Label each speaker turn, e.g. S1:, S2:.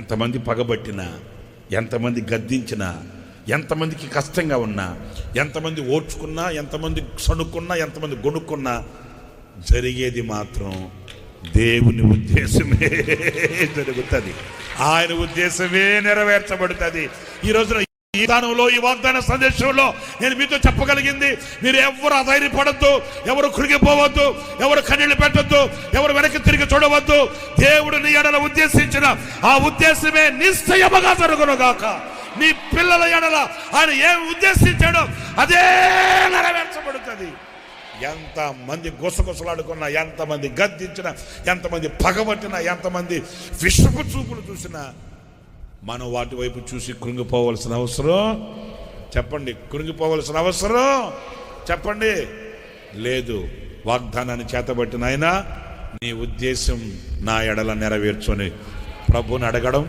S1: ఎంతమంది పగబట్టినా, ఎంతమంది గద్దించినా, ఎంతమందికి కష్టంగా ఉన్నా, ఎంతమంది ఓర్చుకున్నా, ఎంతమంది సణుక్కున్నా, ఎంతమంది గొణుక్కున్నా, జరిగేది మాత్రం దేవుని ఉద్దేశమే జరుగుతుంది. ఆయన ఉద్దేశమే నెరవేర్చబడుతుంది. ఈ రోజున ఈ దానంలో, ఈ వాగ్దాన సందేశంలో నేను మీతో చెప్పగలిగింది, మీరు ఎవరు అధైర్యపడద్దు, ఎవరు కృంగిపోవద్దు, ఎవరు కన్నీళ్లు పెట్టద్దు, ఎవరు వెనక్కి తిరిగి చూడవద్దు. దేవుడు నీ ఎడల ఉద్దేశించిన ఆ ఉద్దేశమే నిశ్చయముగా జరుగునుగాక. నీ పిల్లల ఎడల ఆయన ఏమి ఉద్దేశించాడో అదే నెరవేర్చబడుతుంది. ఎంతమంది గుసగుసలాడుకున్నా, ఎంతమంది గద్దించినా, ఎంతమంది పగబట్టినా, ఎంతమంది విషపు చూపులు చూసినా, మనం వాటి వైపు చూసి కృంగిపోవలసిన అవసరం చెప్పండి, కృంగిపోవలసిన అవసరం చెప్పండి లేదు. వాగ్దానాన్ని చేతబట్టిన ఆయన నీ ఉద్దేశం నా ఎడల నెరవేర్చుని ప్రభుని అడగడం,